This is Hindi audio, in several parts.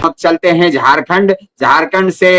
अब चलते हैं झारखंड। झारखंड से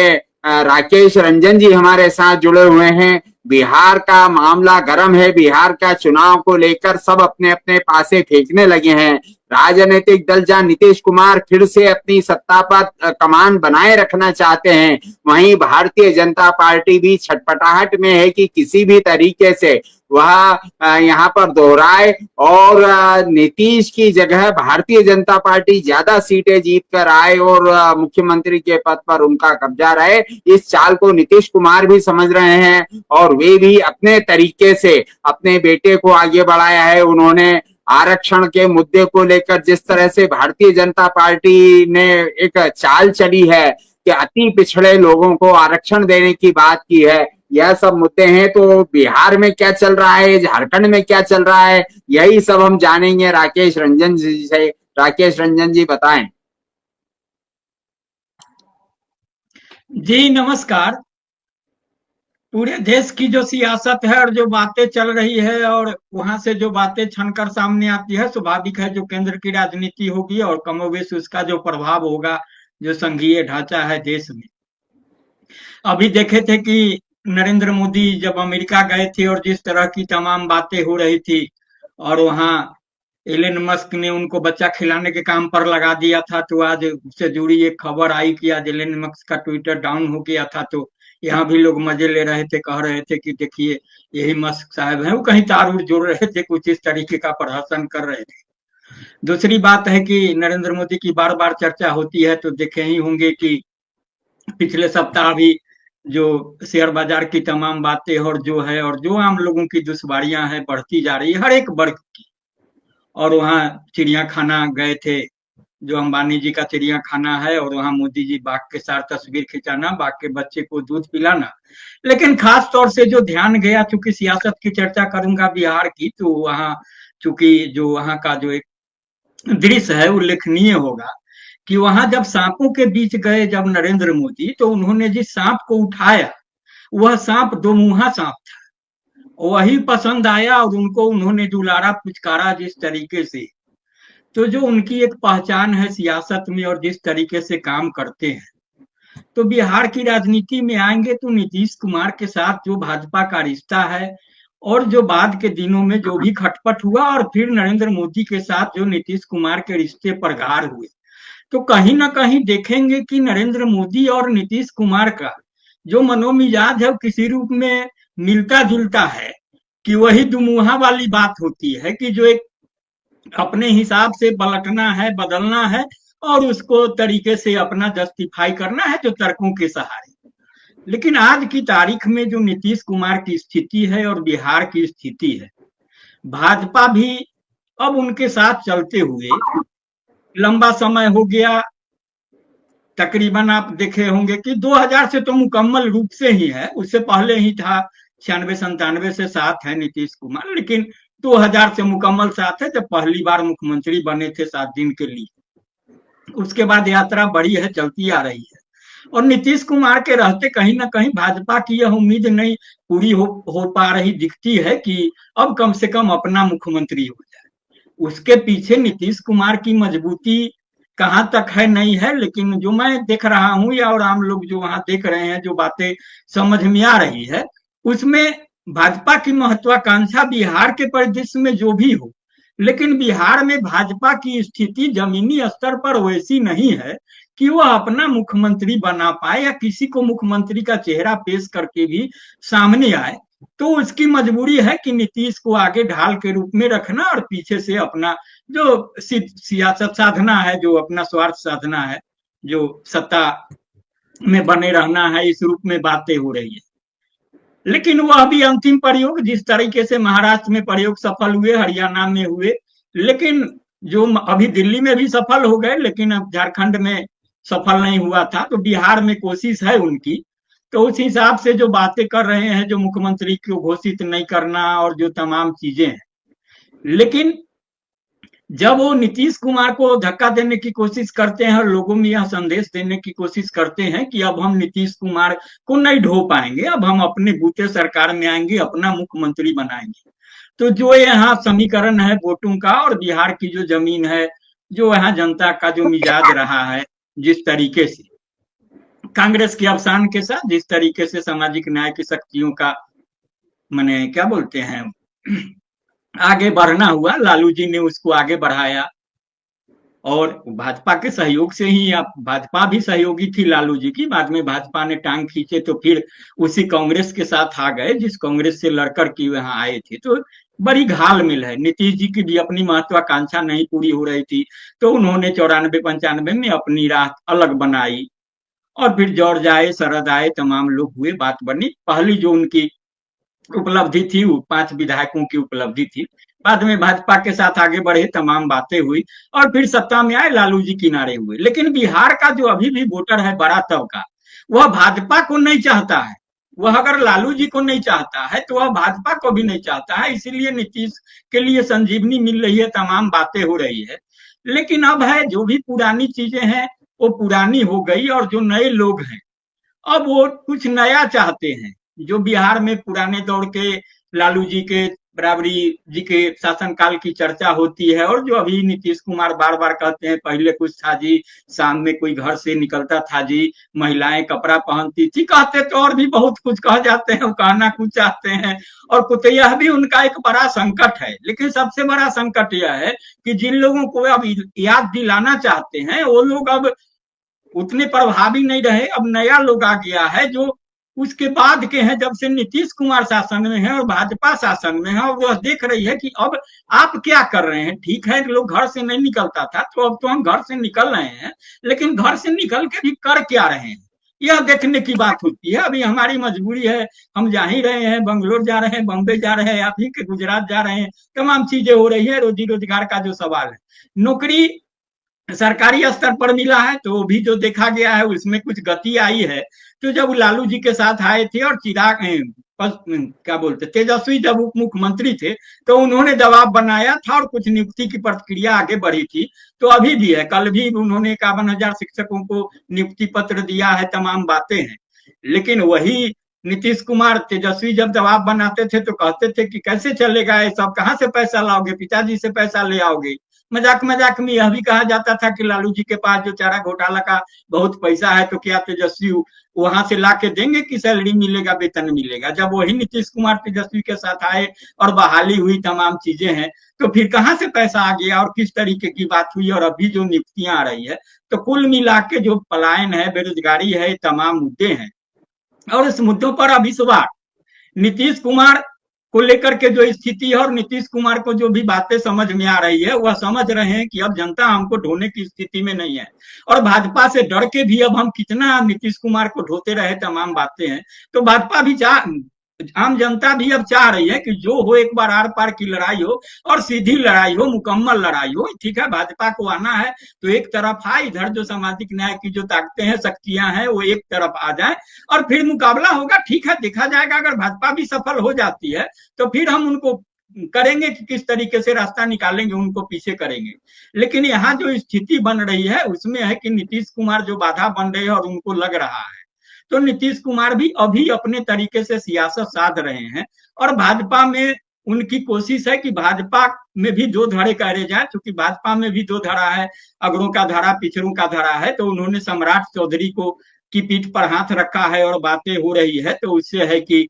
राकेश रंजन जी हमारे साथ जुड़े हुए हैं। बिहार का मामला गर्म है। बिहार का चुनाव को लेकर सब अपने अपने पासे फेंकने लगे हैं। राजनीतिक दल जहां नीतीश कुमार फिर से अपनी सत्ता पर कमान बनाए रखना चाहते हैं, वहीं भारतीय जनता पार्टी भी छटपटाहट में है कि किसी भी तरीके से वह यहाँ पर दोहराए और नीतीश की जगह भारतीय जनता पार्टी ज्यादा सीटें जीत कर आए और मुख्यमंत्री के पद पर उनका कब्जा रहे। इस चाल को नीतीश कुमार भी समझ रहे हैं और वे भी अपने तरीके से अपने बेटे को आगे बढ़ाया है। उन्होंने आरक्षण के मुद्दे को लेकर जिस तरह से भारतीय जनता पार्टी ने एक चाल चली है कि अति पिछड़े लोगों को आरक्षण देने की बात की है, यह सब मुद्दे हैं। तो बिहार में क्या चल रहा है, झारखंड में क्या चल रहा है, यही सब हम जानेंगे राकेश रंजन जी से। राकेश रंजन जी बताएं। जी नमस्कार। पूरे देश की जो सियासत है और जो बातें चल रही है और वहां से जो बातें छनकर सामने आती है, स्वाभाविक है जो केंद्र की राजनीति होगी और कमोबेश उसका जो प्रभाव होगा जो संघीय ढांचा है देश में। अभी देखे थे कि नरेंद्र मोदी जब अमेरिका गए थे और जिस तरह की तमाम बातें हो रही थी और वहां एलन मस्क ने उनको बच्चा खिलाने के काम पर लगा दिया था, तो आज उससे जुड़ी एक खबर आई कि आज एलन मस्क का ट्विटर डाउन हो गया था। तो यहाँ भी लोग मजे ले रहे थे, कह रहे थे कि देखिए यही मस्क साहब हैं, वो कहीं तार उड़ जोड़ रहे थे, कुछ इस तरीके का प्रहसन कर रहे थे। दूसरी बात है कि नरेंद्र मोदी की बार बार चर्चा होती है, तो देखे ही होंगे कि पिछले सप्ताह भी जो शेयर बाजार की तमाम बातें और जो आम लोगों की दुश्वारियां हैं बढ़ती जा रही है हर एक वर्ग की। और वहाँ चिड़ियाखाना गए थे, जो अंबानी जी का चिड़ियाखाना है, और वहाँ मोदी जी बाघ के साथ तस्वीर खिंचाना, बाघ के बच्चे को दूध पिलाना। लेकिन खास तौर से जो ध्यान गया, चूंकि सियासत की चर्चा करूंगा बिहार की, तो वहाँ चूंकि जो वहाँ का जो एक दृश्य है उल्लेखनीय होगा कि वहां जब सांपों के बीच गए जब नरेंद्र मोदी, तो उन्होंने जिस सांप को उठाया वह सांप दो मुहा सांप था, वही पसंद आया और उनको उन्होंने दुलारा पुचकारा जिस तरीके से। तो जो उनकी एक पहचान है सियासत में और जिस तरीके से काम करते हैं, तो बिहार की राजनीति में आएंगे तो नीतीश कुमार के साथ जो भाजपा का रिश्ता है और जो बाद के दिनों में जो भी खटपट हुआ और फिर नरेंद्र मोदी के साथ जो नीतीश कुमार के रिश्ते प्रगाढ़ हुए, तो कहीं ना कहीं देखेंगे कि नरेंद्र मोदी और नीतीश कुमार का जो मनोमिजाज है किसी रूप में मिलता जुलता है, कि वही दुमुहा वाली बात होती है कि जो एक अपने हिसाब से पलटना है, बदलना है और उसको तरीके से अपना जस्टिफाई करना है जो तर्कों के सहारे। लेकिन आज की तारीख में जो नीतीश कुमार की स्थिति है और बिहार की स्थिति है, भाजपा भी अब उनके साथ चलते हुए लंबा समय हो गया। तकरीबन आप देखे होंगे कि 2000 से तो मुकम्मल रूप से ही है, उससे पहले ही था 96-97 से साथ है नीतीश कुमार, लेकिन 2000 से मुकम्मल साथ है जब पहली बार मुख्यमंत्री बने थे 7 दिन के लिए। उसके बाद यात्रा बड़ी है, चलती आ रही है और नीतीश कुमार के रहते कहीं ना कहीं भाजपा की यह उम्मीद नहीं पूरी हो पा रही दिखती है कि अब कम से कम अपना मुख्यमंत्री हो जाए। उसके पीछे नीतीश कुमार की मजबूती कहाँ तक है नहीं है, लेकिन जो मैं देख रहा हूँ या और आम लोग जो वहां देख रहे हैं, जो बातें समझ में आ रही है, उसमें भाजपा की महत्वाकांक्षा बिहार के परिदृश्य में जो भी हो, लेकिन बिहार में भाजपा की स्थिति जमीनी स्तर पर वैसी नहीं है कि वह अपना मुख्यमंत्री बना पाए या किसी को मुख्यमंत्री का चेहरा पेश करके भी सामने आए। तो उसकी मजबूरी है कि नीतीश को आगे ढाल के रूप में रखना और पीछे से अपना जो सियासत साधना है, जो अपना स्वार्थ साधना है, जो सत्ता में बने रहना है, इस रूप में बातें हो रही है। लेकिन वह भी अंतिम प्रयोग जिस तरीके से महाराष्ट्र में प्रयोग सफल हुए, हरियाणा में हुए, लेकिन जो अभी दिल्ली में भी सफल हो गए, लेकिन अब झारखंड में सफल नहीं हुआ था, तो बिहार में कोशिश है उनकी। तो उस हिसाब से जो बातें कर रहे हैं, जो मुख्यमंत्री को घोषित नहीं करना और जो तमाम चीजें हैं, लेकिन जब वो नीतीश कुमार को धक्का देने की कोशिश करते हैं और लोगों में यह संदेश देने की कोशिश करते हैं कि अब हम नीतीश कुमार को नहीं ढो पाएंगे, अब हम अपने बूते सरकार में आएंगे, अपना मुख्यमंत्री बनाएंगे, तो जो यहाँ समीकरण है वोटों का और बिहार की जो जमीन है, जो यहाँ जनता का जो मिजाज रहा है, जिस तरीके से कांग्रेस के अवसान के साथ जिस तरीके से सामाजिक न्याय की शक्तियों का माने क्या बोलते हैं आगे बढ़ना हुआ, लालू जी ने उसको आगे बढ़ाया और भाजपा के सहयोग से ही, आप भाजपा भी सहयोगी थी लालू जी की। बाद में भाजपा ने टांग खींचे तो फिर उसी कांग्रेस के साथ आ गए जिस कांग्रेस से लड़कर के वहां आए थे। तो बड़ी घाल-मिल है। नीतीश जी की भी अपनी महत्वाकांक्षा नहीं पूरी हो रही थी तो उन्होंने 94-95 में अपनी राह अलग बनाई और फिर जॉर्ज आए, शरद आए, तमाम लोग हुए, बात बनी। पहली जो उनकी उपलब्धि थी वो 5 विधायकों की उपलब्धि थी। बाद में भाजपा के साथ आगे बढ़े, तमाम बातें हुई और फिर सत्ता में आए, लालू जी किनारे हुए। लेकिन बिहार का जो अभी भी वोटर है बड़ा तबका, वह भाजपा को नहीं चाहता है। वह अगर लालू जी को नहीं चाहता है तो वह भाजपा को भी नहीं चाहता है। इसीलिए नीतीश के लिए संजीवनी मिल रही है, तमाम बातें हो रही है। लेकिन अब है जो भी पुरानी चीजें हैं वो पुरानी हो गई और जो नए लोग हैं अब वो कुछ नया चाहते हैं। जो बिहार में पुराने दौर के लालू जी के, बराबरी जी के शासनकाल की चर्चा होती है और जो अभी नीतीश कुमार बार बार कहते हैं पहले कुछ था जी, शाम में कोई घर से निकलता था जी, महिलाएं कपड़ा पहनती थी, कहते तो और भी बहुत कुछ कह जाते हैं, वो कहना कुछ चाहते हैं और कुछ यह भी उनका एक बड़ा संकट है। लेकिन सबसे बड़ा संकट यह है कि जिन लोगों को अब याद दिलाना चाहते हैं वो लोग अब उतने प्रभावी नहीं रहे। अब नया लोग आ गया है जो उसके बाद के हैं, जब से नीतीश कुमार शासन में है और भाजपा शासन में है, और वह देख रही है कि अब आप क्या कर रहे हैं। ठीक है लोग घर से नहीं निकलता था तो अब तो हम घर से निकल रहे हैं, लेकिन घर से निकल के भी कर क्या रहे हैं यह देखने की बात होती है। अभी हमारी मजबूरी है, हम जा ही रहे हैं, बंगलोर जा रहे हैं, बम्बे जा रहे हैं, आप ही के गुजरात जा रहे हैं, तमाम चीजें हो रही है। रोजी रोजगार का जो सवाल है, नौकरी सरकारी स्तर पर मिला है तो भी जो देखा गया है उसमें कुछ गति आई है। तो जब लालू जी के साथ आए थे और चिराग क्या बोलते तेजस्वी जब उप मुख्यमंत्री थे तो उन्होंने दबाव बनाया था और कुछ नियुक्ति की प्रक्रिया आगे बढ़ी थी। तो अभी भी है, कल भी उन्होंने 51,000 शिक्षकों को नियुक्ति पत्र दिया है, तमाम बातें हैं। लेकिन वही नीतीश कुमार तेजस्वी जब दबाव बनाते थे तो कहते थे कि कैसे चलेगा ये सब, कहाँ से पैसा लाओगे, पिताजी से पैसा ले आओगे। मजाक मजाक में यह भी कहा जाता था कि लालू जी के पास जो चारा घोटाला का बहुत पैसा है तो क्या तेजस्वी वहां से ला के देंगे कि सैलरी मिलेगा, वेतन मिलेगा। जब वही नीतीश कुमार तेजस्वी के साथ आए और बहाली हुई, तमाम चीजें हैं, तो फिर कहाँ से पैसा आ गया और किस तरीके की बात हुई और अभी जो नियुक्तियां आ रही है। तो कुल मिला के जो पलायन है, बेरोजगारी है, तमाम मुद्दे हैं और इस मुद्दों पर अभी इस बार नीतीश कुमार को लेकर के जो स्थिति है और नीतीश कुमार को जो भी बातें समझ में आ रही है वह समझ रहे हैं कि अब जनता हमको ढोने की स्थिति में नहीं है और भाजपा से डर के भी अब हम कितना नीतीश कुमार को ढोते रहे, तमाम बातें हैं। तो भाजपा भी आम जनता भी अब चाह रही है कि जो हो एक बार आर पार की लड़ाई हो और सीधी लड़ाई हो, मुकम्मल लड़ाई हो। ठीक है भाजपा को आना है तो एक तरफ है, इधर जो सामाजिक न्याय की जो ताकतें हैं, शक्तियां हैं, वो एक तरफ आ जाए और फिर मुकाबला होगा। ठीक है देखा जाएगा, अगर भाजपा भी सफल हो जाती है तो फिर हम उनको करेंगे कि किस तरीके से रास्ता निकालेंगे, उनको पीछे करेंगे। लेकिन यहाँ जो स्थिति बन रही है उसमें है कि नीतीश कुमार जो बाधा बन रही है और उनको लग रहा है, तो नीतीश कुमार भी अभी अपने तरीके से सियासत साध रहे हैं और भाजपा में उनकी कोशिश है कि भाजपा में भी दो धड़े करे जाए, क्योंकि भाजपा में भी दो धड़ा है, अगड़ों का धड़ा, पिछड़ों का धड़ा है। तो उन्होंने सम्राट चौधरी को की पीठ पर हाथ रखा है और बातें हो रही है। तो उससे है कि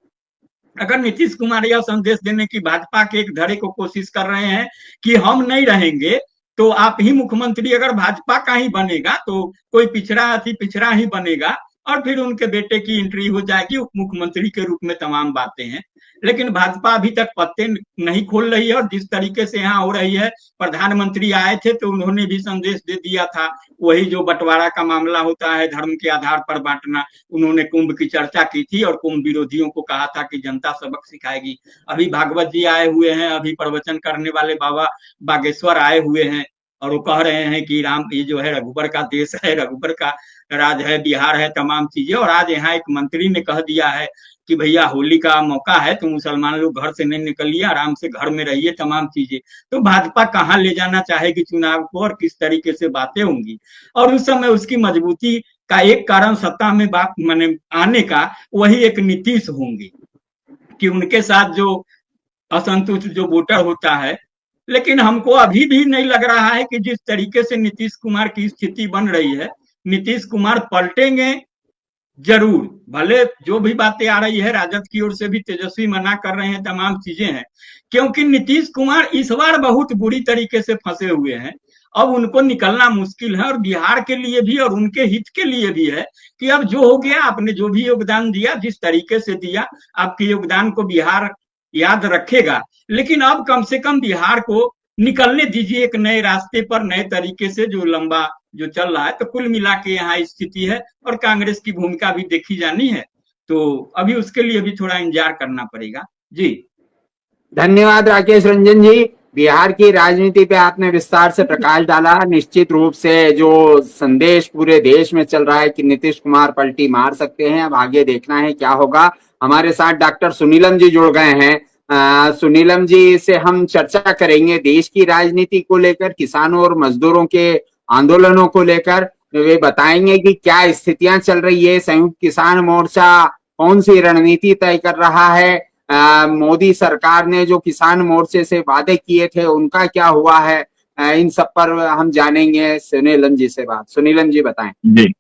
अगर नीतीश कुमार यह संदेश देने की भाजपा के एक धड़े को कोशिश कर रहे हैं कि हम नहीं रहेंगे तो आप ही मुख्यमंत्री, अगर भाजपा का ही बनेगा तो कोई पिछड़ा ही बनेगा और फिर उनके बेटे की एंट्री हो जाएगी उप मुख्यमंत्री के रूप में, तमाम बातें हैं। लेकिन भाजपा अभी तक पत्ते नहीं खोल रही है और जिस तरीके से यहाँ हो रही है, प्रधानमंत्री आए थे तो उन्होंने भी संदेश दे दिया था, वही जो बंटवारा का मामला होता है, धर्म के आधार पर बांटना, उन्होंने कुंभ की चर्चा की थी और कुंभ विरोधियों को कहा था कि जनता सबक सिखाएगी। अभी भागवत जी आए हुए हैं, अभी प्रवचन करने वाले बाबा बागेश्वर आए हुए हैं और वो कह रहे हैं कि राम ये जो है रघुबर का देश है, रघुबर का राज है, बिहार है, तमाम चीजें। और आज यहाँ एक मंत्री ने कह दिया है कि भैया होली का मौका है तो मुसलमान लोग घर से नहीं निकलिए, आराम से घर में रहिए, तमाम चीजें। तो भाजपा कहाँ ले जाना चाहेगी चुनाव को और किस तरीके से बातें होंगी। और उस समय उसकी मजबूती का एक कारण सत्ता में बात माने आने का वही एक नीतीश होंगे कि उनके साथ जो असंतुष्ट जो वोटर होता है। लेकिन हमको अभी भी नहीं लग रहा है कि जिस तरीके से नीतीश कुमार की स्थिति बन रही है नीतीश कुमार पलटेंगे जरूर। भले जो भी बातें आ रही है राजद की ओर से भी, तेजस्वी मना कर रहे हैं, तमाम चीजें हैं, क्योंकि नीतीश कुमार इस बार बहुत बुरी तरीके से फंसे हुए हैं। अब उनको निकलना मुश्किल है, और बिहार के लिए भी और उनके हित के लिए भी है कि अब जो हो गया, आपने जो भी योगदान दिया, जिस तरीके से दिया, आपके योगदान को बिहार याद रखेगा, लेकिन अब कम से कम बिहार को निकलने दीजिए एक नए रास्ते पर, नए तरीके से, जो लंबा जो चल रहा है। तो कुल मिला के यहाँ स्थिति है, और कांग्रेस की भूमिका भी देखी जानी है, तो अभी उसके लिए भी थोड़ा इंतजार करना पड़ेगा। जी धन्यवाद राकेश रंजन जी। बिहार की राजनीति पे आपने विस्तार से प्रकाश डाला। निश्चित रूप से जो संदेश पूरे देश में चल रहा है कि नीतीश कुमार पलटी मार सकते हैं, अब आगे देखना है क्या होगा। हमारे साथ डॉक्टर सुनीलम जी जुड़ गए हैं। सुनीलम जी से हम चर्चा करेंगे देश की राजनीति को लेकर, किसानों और मजदूरों के आंदोलनों को लेकर। वे बताएंगे कि क्या स्थितियां चल रही है, संयुक्त किसान मोर्चा कौन सी रणनीति तय कर रहा है, मोदी सरकार ने जो किसान मोर्चे से वादे किए थे उनका क्या हुआ है, इन सब पर हम जानेंगे सुनीलम जी से बात। सुनीलम जी बताएं। जी